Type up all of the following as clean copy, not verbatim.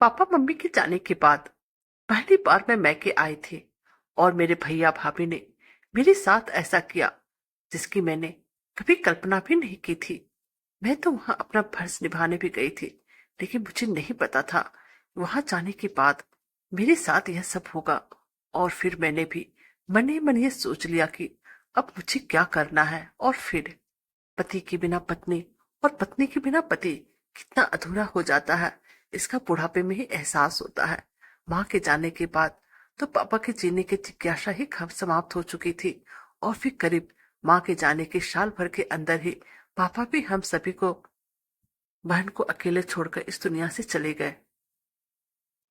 Papa mummy के जाने के बाद पहली बार मैं मैके आए थे और मेरे भैया भाभी ने मेरे साथ ऐसा किया जिसकी मैंने कभी कल्पना भी नहीं की थी। मैं तो वहां अपना फर्ज निभाने भी गई थी, लेकिन मुझे नहीं पता था वहां जाने के बाद मेरे साथ यह सब होगा। और फिर मैंने भी मन ही मन ये सोच लिया कि अब मुझे क्या करना है। और फिर पति के बिना पत्नी और पत्नी के बिना पति कितना अधूरा हो जाता है, इसका बुढ़ापे में ही एहसास होता है। माँ के जाने के बाद तो पापा के जीने की जिज्ञासा ही खब समाप्त हो चुकी थी। और फिर करीब माँ के जाने के साल भर के अंदर ही पापा भी हम सभी को, बहन को अकेले छोड़कर इस दुनिया से चले गए।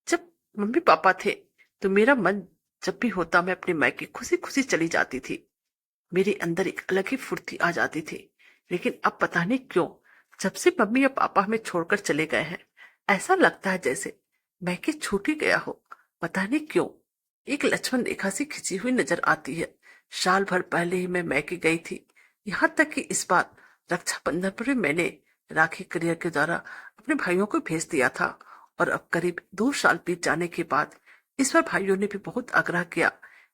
जब मम्मी पापा थे तो मेरा मन जब भी होता मैं अपने मायके खुशी खुशी चली जाती थी। मेरे अंदर एक अलग ही फुर्ती आ जाती थी। लेकिन अब पता नहीं क्यों, जब से मम्मी और पापा हमें छोड़कर चले गए हैं, ऐसा लगता है जैसे मैं कि छूट ही गया हो। पता नहीं क्यों एक लक्ष्मण रेखा सी खिंची हुई नजर आती है। साल भर पहले ही मैं मैके गई थी। यहाँ तक कि इस बार रक्षाबंधन पर भी मैंने राखी करियर के द्वारा अपने भाइयों को भेज दिया था। और अब करीब 2 साल बीत जाने के बाद इस बार भाइयों ने भी बहुत आग्रह किया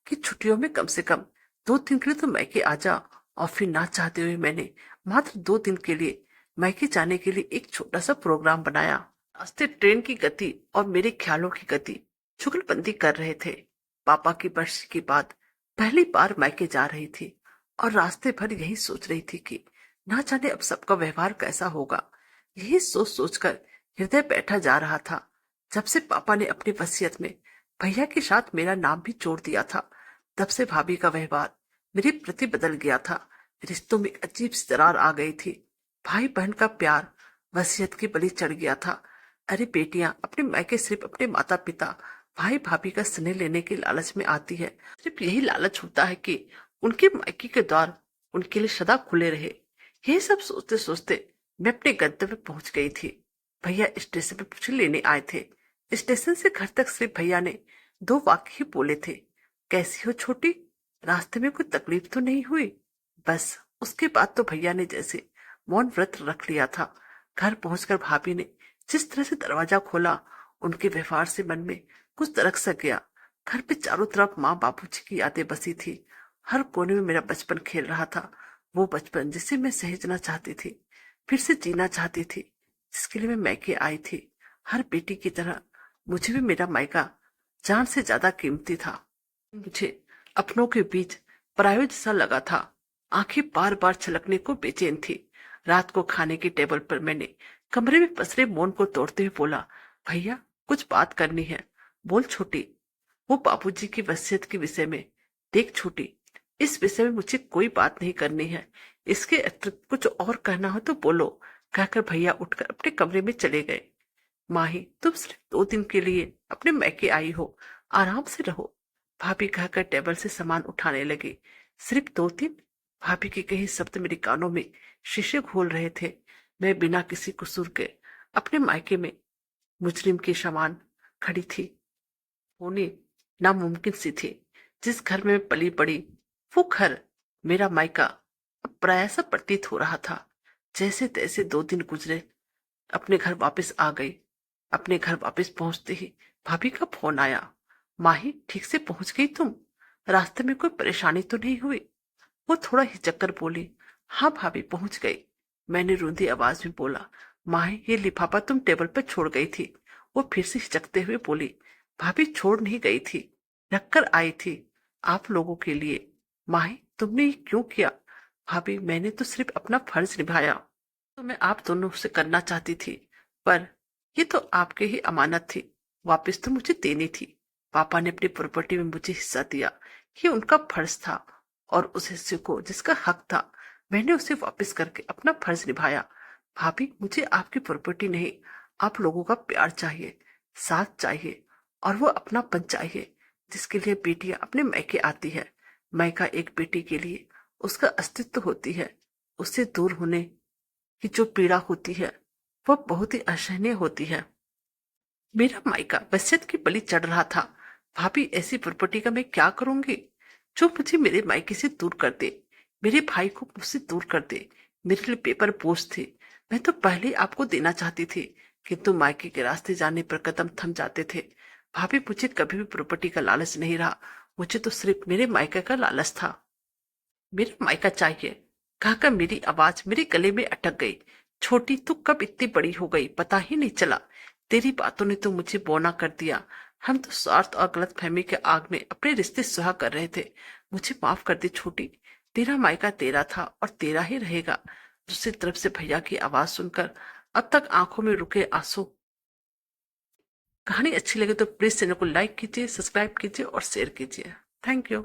कि छुट्टियों में कम से कम 2 दिन के लिए तो मैके आ जा। और फिर ना चाहते हुए मैंने मात्र 2 दिन के लिए मैके जाने के लिए एक छोटा सा प्रोग्राम बनाया। रास्ते ट्रेन की गति और मेरे ख्यालों की गति जुगलबंदी कर रहे थे। पापा की बरसी के बाद पहली बार मैके जा रही थी और रास्ते भर यही सोच रही थी कि ना जाने अब सबका व्यवहार कैसा होगा। यही सोच सोचकर हृदय बैठा जा रहा था। जब से पापा ने अपनी वसीयत में भैया के साथ मेरा नाम भी जोड़ दिया था, तब से भाभी का व्यवहार मेरे प्रति बदल गया था। रिश्तों में अजीब सी दरार आ गई थी। भाई बहन का प्यार वसीयत की बलि चढ़ गया था। अरे बेटियां अपने मायके सिर्फ अपने माता पिता भाई भाभी का स्नेह लेने के लालच में आती है। सिर्फ यही लालच होता है कि उनके मायके के द्वार उनके लिए सदा खुले रहे। यही सब सोचते सोचते मैं अपने गंतव्य पहुंच गई थी। भैया स्टेशन पर मुझे लेने आए थे। स्टेशन से घर तक सिर्फ भैया ने 2 वाक्य ही बोले थे, कैसी हो छोटी, रास्ते में कोई तकलीफ तो नहीं हुई। बस उसके बाद तो भैया ने जैसे मौन व्रत रख लिया था। घर पहुंचकर भाभी ने जिस तरह से दरवाजा खोला, उनके व्यवहार से मन में कुछ दरक सा गया। घर पे चारों तरफ माँ बापूजी की यादें बसी थी। हर कोने में मेरा बचपन खेल रहा था। वो बचपन जिसे मैं सहेजना चाहती थी, फिर से जीना चाहती थी, जिसके लिए मैं मैके आई थी। हर बेटी की तरह मुझे भी मेरा मायका जान से ज्यादा कीमती था। मुझे अपनों के बीच पराया जैसा लगा था। आंखें बार बार छलकने को बेचैन थी। रात को खाने की टेबल पर मैंने कमरे में पसरे मौन को तोड़ते हुए बोला, भैया कुछ बात करनी है। बोल छोटी। वो बाबूजी की वसीयत के विषय में। देख छोटी, इस विषय में मुझे कोई बात नहीं करनी है। इसके अतिरिक्त कुछ और कहना हो तो बोलो, कहकर भैया उठकर अपने कमरे में चले गए। माही तुम सिर्फ 2 दिन के लिए अपने मैके आई हो, आराम से रहो, भाभी कहकर टेबल से सामान उठाने लगी। सिर्फ 2 दिन? भाभी के कई शब्द मेरे कानों में शीशे घोल रहे थे। मैं बिना किसी कसूर के अपने मायके में मुजरिम के समान खड़ी थी। होनी नामुमकिन सी थी। जिस घर में मैं पली बड़ी, वो घर मेरा मायका अब पराया सा प्रतीत हो रहा था। जैसे तैसे 2 दिन गुजरे, अपने घर वापस आ गई। अपने घर वापस पहुंचते ही भाभी का फोन आया। माही ठीक से पहुंच गई तुम? रास्ते में कोई परेशानी तो नहीं हुई? वो थोड़ा हिचक कर बोली, हाँ भाभी पहुंच गई। मैंने रूंधी आवाज में बोला, माही ये लिफाफा तुम टेबल पर छोड़ गई थी। वो फिर से हिचकते हुए बोली, भाभी छोड़ नहीं गई थी, रखकर आई थी आप लोगों के लिए। माही तुमने ये क्यों किया? भाभी मैंने तो सिर्फ अपना फर्ज निभाया। तो मैं आप दोनों से करना चाहती थी, पर ये तो आपकी ही अमानत थी, वापस तो मुझे देनी थी। पापा ने अपनी प्रॉपर्टी में मुझे हिस्सा दिया, ये उनका फर्ज था। और उस हिस्से को जिसका हक था, मैंने उसे वापस करके अपना फर्ज निभाया। भाभी मुझे आपकी प्रॉपर्टी नहीं, आप लोगों का प्यार चाहिए, साथ चाहिए, और वो अपनापन चाहिए जिसके लिए बेटियां अपने मैके आती है। मैका एक बेटी के लिए उसका अस्तित्व होती है। उससे दूर होने की जो पीड़ा होती है, वह बहुत ही असहनीय होती है। मेरा मायका वसीयत की बलि चढ़ रहा था। भाभी ऐसी प्रॉपर्टी का मैं क्या करूंगी जो मुझे मेरे मायके से दूर कर दे, मेरे भाई को मुझसे दूर कर दे। मेरे लिए पेपर बोझ थे। मैं तो पहले ही आपको देना चाहती थी, किंतु मायके के रास्ते जाने पर कदम थम जाते थे। भाभी, मुझे कभी भी प्रॉपर्टी का लालच नहीं रहा, मुझे तो सिर्फ मेरे मायके का लालच था। मेरा मायका चाहिए, कहकर मेरी आवाज मेरे गले में अटक गई। छोटी, तू कब इतनी बड़ी हो गई, पता ही नहीं चला। तेरी बातों ने तो मुझे बौना कर दिया। हम तो स्वार्थ और गलत फहमी के आग में अपने रिश्ते सुहा कर रहे थे। मुझे माफ कर दे छोटी। तेरा मायका तेरा था और तेरा ही रहेगा। दूसरी तरफ से भैया की आवाज सुनकर अब तक आंखों में रुके आंसू। कहानी अच्छी लगे तो प्लीज चैनल को लाइक कीजिए, सब्सक्राइब कीजिए और शेयर कीजिए। Thank you.